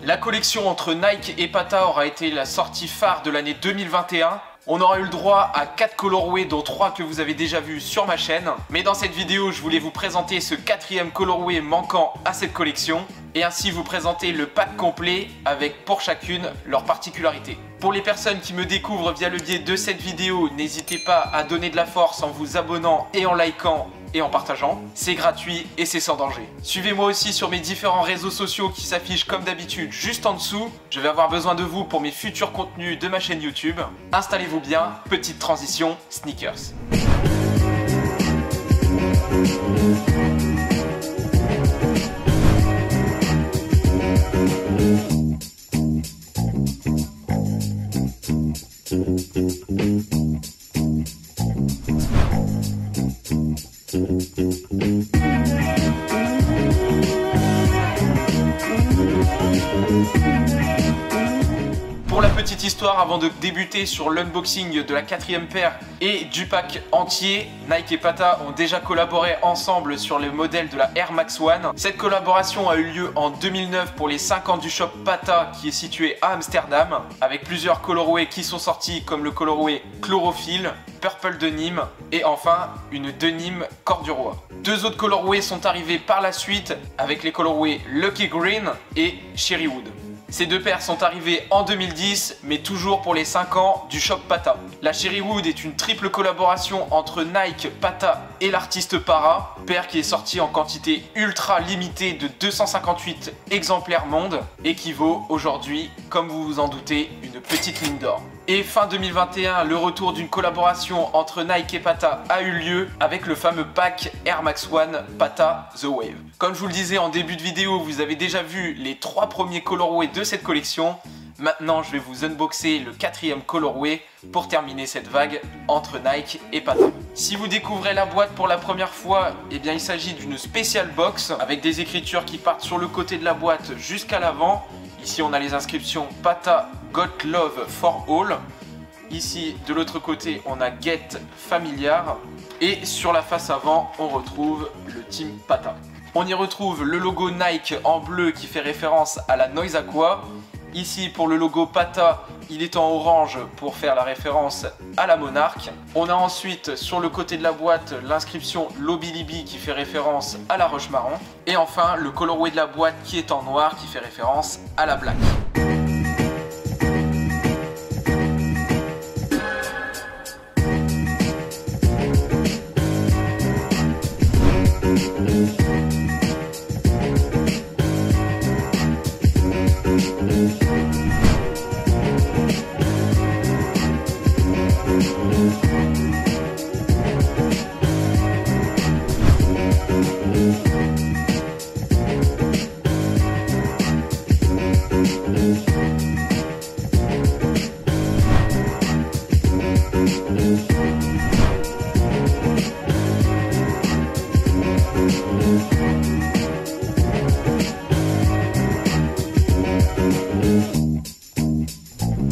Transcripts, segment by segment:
La collection entre Nike et Pata aura été la sortie phare de l'année 2021. On aura eu le droit à 4 colorways dont 3 que vous avez déjà vus sur ma chaîne. Mais dans cette vidéo, je voulais vous présenter ce 4e colorway manquant à cette collection et ainsi vous présenter le pack complet avec pour chacune leur particularité. Pour les personnes qui me découvrent via le biais de cette vidéo, n'hésitez pas à donner de la force en vous abonnant et en likant et en partageant. C'est gratuit et c'est sans danger. Suivez-moi aussi sur mes différents réseaux sociaux qui s'affichent comme d'habitude juste en dessous. Je vais avoir besoin de vous pour mes futurs contenus de ma chaîne YouTube. Installez-vous bien, petite transition, sneakers. Pour la petite histoire, avant de débuter sur l'unboxing de la 4e paire et du pack entier, Nike et Pata ont déjà collaboré ensemble sur le modèle de la Air Max One. Cette collaboration a eu lieu en 2009 pour les 5 ans du shop Pata qui est situé à Amsterdam, avec plusieurs colorways qui sont sortis comme le colorway Chlorophylle, Purple Denim et enfin une Denim Corduroy. 2 autres colorways sont arrivés par la suite avec les colorways Lucky Green et Cherrywood. Ces 2 paires sont arrivées en 2010, mais toujours pour les 5 ans du shop Pata. La Cherrywood est une triple collaboration entre Nike, Pata et l'artiste Para, paire qui est sortie en quantité ultra limitée de 258 exemplaires monde et qui vaut aujourd'hui, comme vous vous en doutez, une petite mine d'or. Et fin 2021, le retour d'une collaboration entre Nike et Pata a eu lieu avec le fameux pack Air Max One Pata The Wave. Comme je vous le disais en début de vidéo, vous avez déjà vu les 3 premiers colorways de cette collection. Maintenant, je vais vous unboxer le 4e colorway pour terminer cette vague entre Nike et Pata. Si vous découvrez la boîte pour la première fois, eh bien il s'agit d'une special box avec des écritures qui partent sur le côté de la boîte jusqu'à l'avant. Ici, on a les inscriptions Pata Got Love for All. Ici, de l'autre côté, on a Get Familiar. Et sur la face avant, on retrouve le team Pata. On y retrouve le logo Nike en bleu qui fait référence à la Noise Aqua. Ici, pour le logo Pata, il est en orange pour faire la référence à la Monarch. On a ensuite sur le côté de la boîte l'inscription Lobilibi qui fait référence à la Roche Marron. Et enfin, le colorway de la boîte qui est en noir qui fait référence à la Black.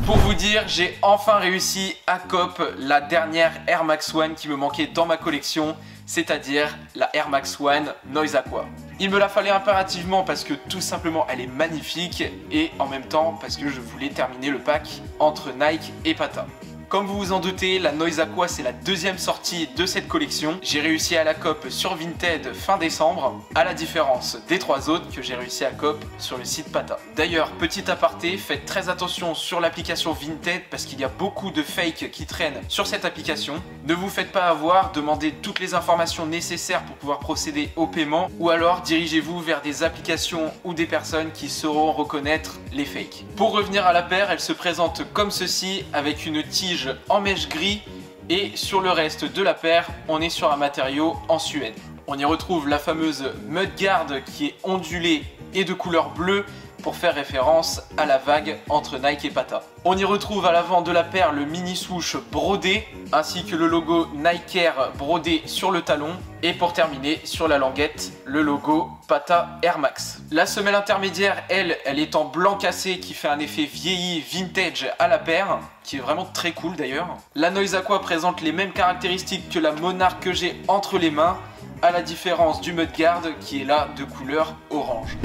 Pour vous dire, j'ai enfin réussi à cop la dernière Air Max One qui me manquait dans ma collection, c'est-à-dire la Air Max One Noise Aqua. Il me la fallait impérativement parce que tout simplement elle est magnifique et en même temps parce que je voulais terminer le pack entre Nike et Pata. Comme vous vous en doutez, la Noise Aqua c'est la 2e sortie de cette collection. J'ai réussi à la cop sur Vinted fin décembre, à la différence des 3 autres que j'ai réussi à cop sur le site Pata. D'ailleurs, petit aparté, faites très attention sur l'application Vinted parce qu'il y a beaucoup de fakes qui traînent sur cette application. Ne vous faites pas avoir, demandez toutes les informations nécessaires pour pouvoir procéder au paiement ou alors dirigez-vous vers des applications ou des personnes qui sauront reconnaître les fakes. Pour revenir à la paire, elle se présente comme ceci avec une tige en mèche gris et sur le reste de la paire on est sur un matériau en Suède. On y retrouve la fameuse mudguard qui est ondulée et de couleur bleue pour faire référence à la vague entre Nike et Pata. On y retrouve à l'avant de la paire le mini swoosh brodé ainsi que le logo Nike Air brodé sur le talon et pour terminer sur la languette le logo Pata Air Max. La semelle intermédiaire elle est en blanc cassé qui fait un effet vieilli vintage à la paire qui est vraiment très cool d'ailleurs. La Noise Aqua présente les mêmes caractéristiques que la Monarch que j'ai entre les mains à la différence du mudguard qui est là de couleur orange.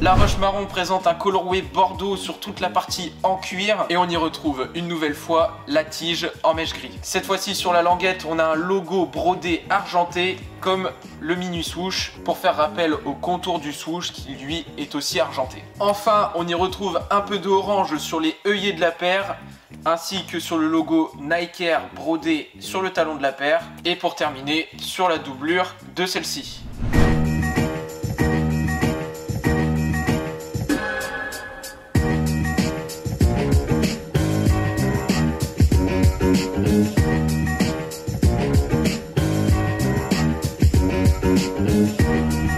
La Roche Marron présente un colorway bordeaux sur toute la partie en cuir et on y retrouve une nouvelle fois la tige en mèche gris. Cette fois-ci sur la languette, on a un logo brodé argenté comme le mini swoosh pour faire rappel au contour du swoosh qui lui est aussi argenté. Enfin, on y retrouve un peu d'orange sur les œillets de la paire ainsi que sur le logo Nike Air brodé sur le talon de la paire et pour terminer sur la doublure de celle-ci.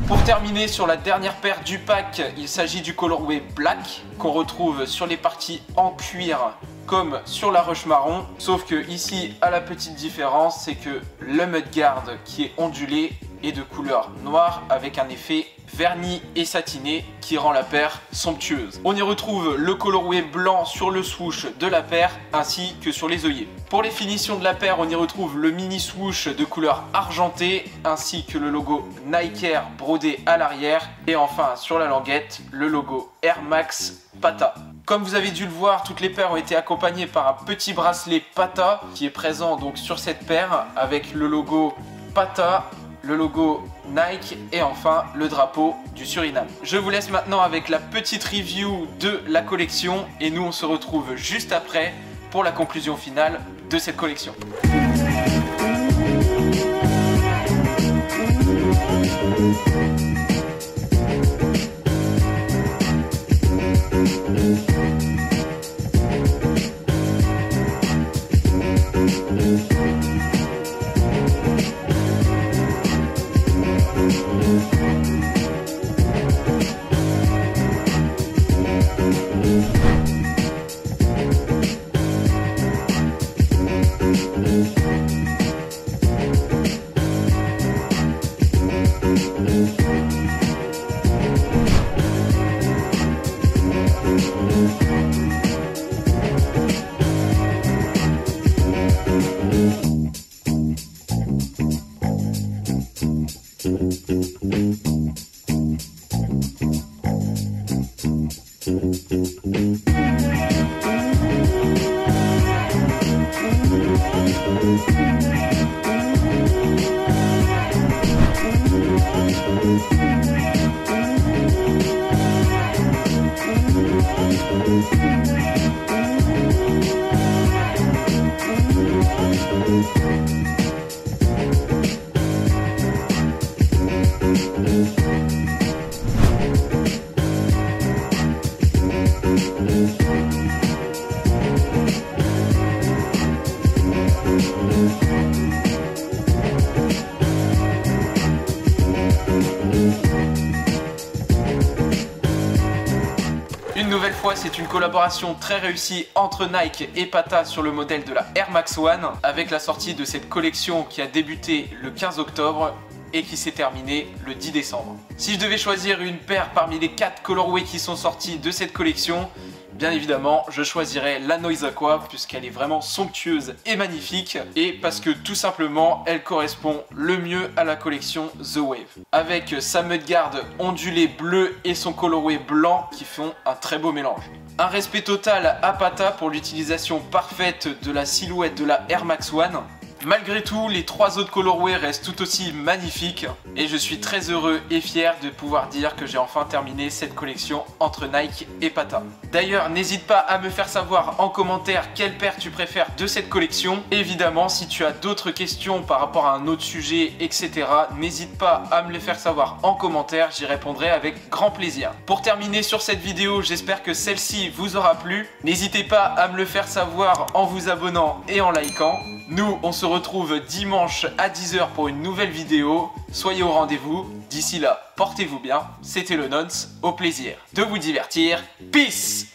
Pour terminer sur la dernière paire du pack, il s'agit du colorway black qu'on retrouve sur les parties en cuir comme sur la Roche Marron, sauf que ici à la petite différence c'est que le mudguard qui est ondulé est de couleur noire avec un effet vernis et satiné qui rend la paire somptueuse. On y retrouve le colorway blanc sur le swoosh de la paire ainsi que sur les œillets. Pour les finitions de la paire, on y retrouve le mini swoosh de couleur argentée ainsi que le logo Nike Air brodé à l'arrière et enfin sur la languette le logo Air Max Pata. Comme vous avez dû le voir, toutes les paires ont été accompagnées par un petit bracelet Pata qui est présent donc sur cette paire avec le logo Pata, le logo Nike et enfin le drapeau du Suriname. Je vous laisse maintenant avec la petite review de la collection et nous on se retrouve juste après pour la conclusion finale de cette collection. Une nouvelle fois, c'est une collaboration très réussie entre Nike et Pata sur le modèle de la Air Max One avec la sortie de cette collection qui a débuté le 15 octobre et qui s'est terminée le 10 décembre. Si je devais choisir une paire parmi les 4 colorways qui sont sortis de cette collection, bien évidemment, je choisirais la Noise Aqua puisqu'elle est vraiment somptueuse et magnifique et parce que tout simplement, elle correspond le mieux à la collection The Wave. Avec sa mudguard ondulée bleue et son colorway blanc qui font un très beau mélange. Un respect total à Pata pour l'utilisation parfaite de la silhouette de la Air Max One. Malgré tout, les 3 autres colorways restent tout aussi magnifiques et je suis très heureux et fier de pouvoir dire que j'ai enfin terminé cette collection entre Nike et Pata. D'ailleurs, n'hésite pas à me faire savoir en commentaire quelle paire tu préfères de cette collection. Évidemment, si tu as d'autres questions par rapport à un autre sujet, etc., n'hésite pas à me les faire savoir en commentaire, j'y répondrai avec grand plaisir. Pour terminer sur cette vidéo, j'espère que celle-ci vous aura plu. N'hésitez pas à me le faire savoir en vous abonnant et en likant. Nous, on se retrouve dimanche à 10 h pour une nouvelle vidéo. Soyez au rendez-vous. D'ici là, portez-vous bien. C'était le Nonce. Au plaisir de vous divertir. Peace!